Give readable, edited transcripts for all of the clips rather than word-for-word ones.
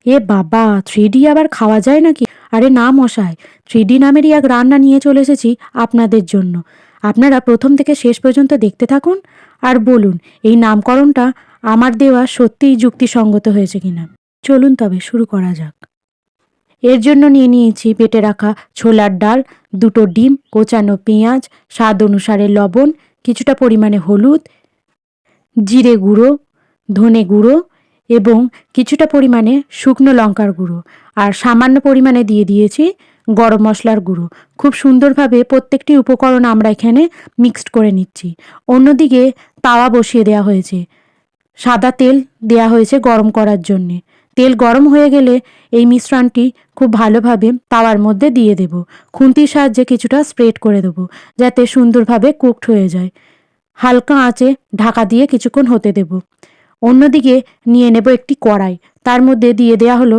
এ বাবা, 3D আবার খাওয়া যায় নাকি? আরে না মশাই, 3D নামেরই এক রান্না নিয়ে চলে এসেছি আপনাদের জন্য। আপনারা প্রথম থেকে শেষ পর্যন্ত দেখতে থাকুন আর বলুন এই নামকরণটা আমার দেওয়া সত্যিই যুক্তিসঙ্গত হয়েছে কিনা। চলুন তবে শুরু করা যাক। এর জন্য নিয়ে নিয়েছি বেটে রাখা ছোলার ডাল, 2টো ডিম, কোচানো পেঁয়াজ, স্বাদ অনুসারে লবণ, কিছুটা পরিমাণে হলুদ, জিরে গুঁড়ো, ধনে গুঁড়ো এবং কিছুটা পরিমাণে শুকনো লঙ্কার গুঁড়ো, আর সামান্য পরিমাণে দিয়ে দিয়েছি গরম মশলার গুঁড়ো। খুব সুন্দরভাবে প্রত্যেকটি উপকরণ আমরা এখানে মিক্সড করে নিচ্ছি। অন্যদিকে তাওয়া বসিয়ে দেওয়া হয়েছে, সাদা তেল দেয়া হয়েছে গরম করার জন্যে। তেল গরম হয়ে গেলে এই মিশ্রণটি খুব ভালোভাবে তাওয়ার মধ্যে দিয়ে দেব। খুন্তির সাহায্যে কিছুটা স্প্রেড করে দেবো যাতে সুন্দরভাবে কুকড হয়ে যায়। হালকা আঁচে ঢাকা দিয়ে কিছুক্ষণ হতে দেব। অন্যদিকে নিয়ে নেব একটি কড়াই, তার মধ্যে দিয়ে দেয়া হলো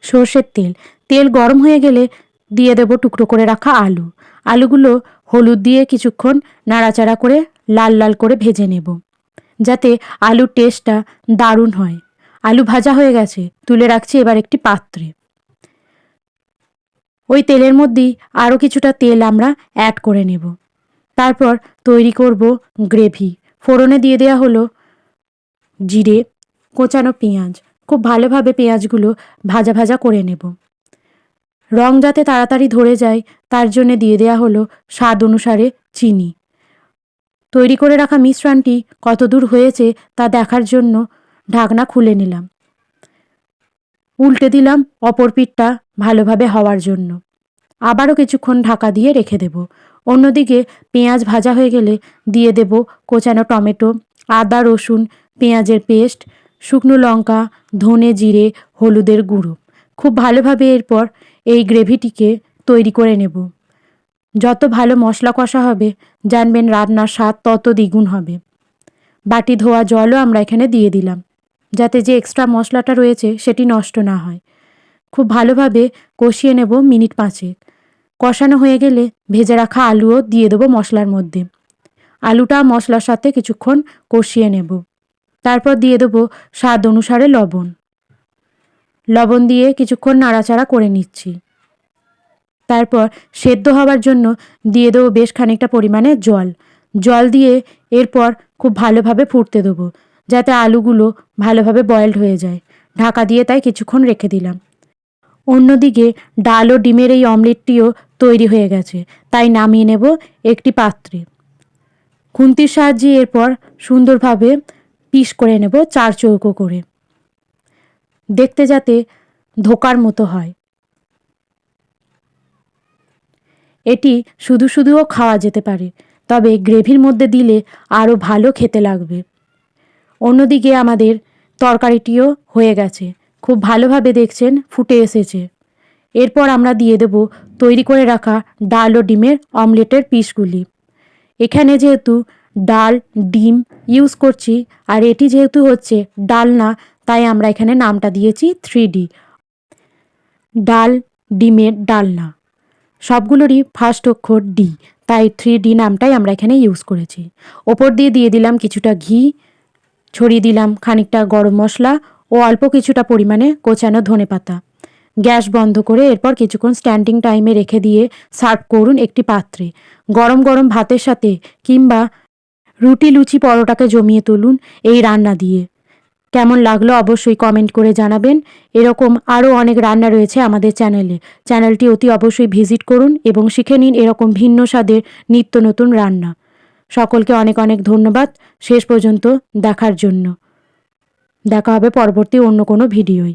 সর্ষের তেল। তেল গরম হয়ে গেলে দিয়ে দেব টুকরো করে রাখা আলু। আলুগুলো হলুদ দিয়ে কিছুক্ষণ নাড়াচাড়া করে লাল লাল করে ভেজে নেব যাতে আলুর টেস্টটা দারুণ হয়। আলু ভাজা হয়ে গেছে, তুলে রাখছি এবার একটি পাত্রে। ওই তেলের মধ্যেই আরও কিছুটা তেল আমরা অ্যাড করে নেব। তারপর তৈরি করব গ্রেভি। ফোড়নে দিয়ে দেওয়া হলো জিরে, কোচানো পেঁয়াজ। খুব ভালোভাবে পেঁয়াজগুলো ভাজা ভাজা করে নেব। রং যাতে তাড়াতাড়ি ধরে যায় তার জন্য দিয়ে দেওয়া হলো স্বাদ অনুসারে চিনি। তৈরি করে রাখা মিশ্রণটি কতদূর হয়েছে তা দেখার জন্য ঢাকনা খুলে নিলাম। উল্টে দিলাম অপর পিঠটা ভালোভাবে হওয়ার জন্য। আবারও কিছুক্ষণ ঢাকা দিয়ে রেখে দেব। অন্যদিকে পেঁয়াজ ভাজা হয়ে গেলে দিয়ে দেব কোচানো টমেটো, আদা রসুন পেঁয়াজের পেস্ট, শুকনো লঙ্কা, ধনে জিরে, হলুদের গুঁড়ো। খুব ভালোভাবে এরপর এই গ্রেভিটিকে তৈরি করে নেব। যত ভালো মশলা কষা হবে জানবেন রান্নার স্বাদ তত দ্বিগুণ হবে। বাটি ধোয়া জলও আমরা এখানে দিয়ে দিলাম যাতে যে এক্সট্রা মশলাটা রয়েছে সেটি নষ্ট না হয়। খুব ভালোভাবে কষিয়ে নেব মিনিট 5। কষানো হয়ে গেলে ভেজে রাখা আলুও দিয়ে দেবো মশলার মধ্যে। আলুটা মশলার সাথে কিছুক্ষণ কষিয়ে নেব। তারপর দিয়ে দেবো স্বাদ অনুসারে লবণ। লবণ দিয়ে কিছুক্ষণ নাড়াচাড়া করে নিচ্ছি। তারপর সেদ্ধ হওয়ার জন্য দিয়ে দেবো বেশ খানিকটা পরিমাণে জল। জল দিয়ে এরপর খুব ভালোভাবে ফুটতে দেবো যাতে আলুগুলো ভালোভাবে বয়েলড হয়ে যায়। ঢাকা দিয়ে তাই কিছুক্ষণ রেখে দিলাম। অন্যদিকে ডাল ও ডিমের এই অমলেটটিও তৈরি হয়ে গেছে, তাই নামিয়ে নেব একটি পাত্রে। খুন্তির সাহায্যে এরপর সুন্দরভাবে পিস করে নেব 4 চৌকো করে, দেখতে যাতে ধোকার মতো হয়। এটি শুধু শুধুও খাওয়া যেতে পারে, তবে গ্রেভির মধ্যে দিলে আরও ভালো খেতে লাগবে। অন্যদিকে আমাদের তরকারিটিও হয়ে গেছে, খুব ভালোভাবে দেখছেন ফুটে এসেছে। এরপর আমরা দিয়ে দেব তৈরি করে রাখা ডাল ও ডিমের অমলেটের পিসগুলি। এখানে যেহেতু ডাল ডিম ইউজ করছি আর এটি যেহেতু হচ্ছে ডালনা, তাই আমরা এখানে নামটা দিয়েছি 3D, ডাল ডিমের ডালনা। সবগুলোরই ফার্স্ট অক্ষর ডি, তাই 3D নামটাই আমরা এখানে ইউজ করেছি। ওপর দিয়ে দিয়ে দিলাম কিছুটা ঘি, ছড়িয়ে দিলাম খানিকটা গরম মশলা ও অল্প কিছুটা পরিমাণে কোচানো ধনেপাতা। গ্যাস বন্ধ করে এরপর কিছুক্ষণ স্ট্যান্ডিং টাইমে রেখে দিয়ে সার্ভ করুন একটি পাত্রে। গরম গরম ভাতের সাথে কিংবা রুটি লুচি পরোটাকে জমিয়ে তুলুন এই রান্না দিয়ে। কেমন লাগলো অবশ্যই কমেন্ট করে জানাবেন। এরকম আরও অনেক রান্না রয়েছে আমাদের চ্যানেলে। চ্যানেলটি অতি অবশ্যই ভিজিট করুন এবং শিখে নিন এরকম ভিন্ন স্বাদের নিত্য নতুন রান্না। সকলকে অনেক অনেক ধন্যবাদ শেষ পর্যন্ত দেখার জন্য। দেখা হবে পরবর্তী অন্য কোনো ভিডিওয়।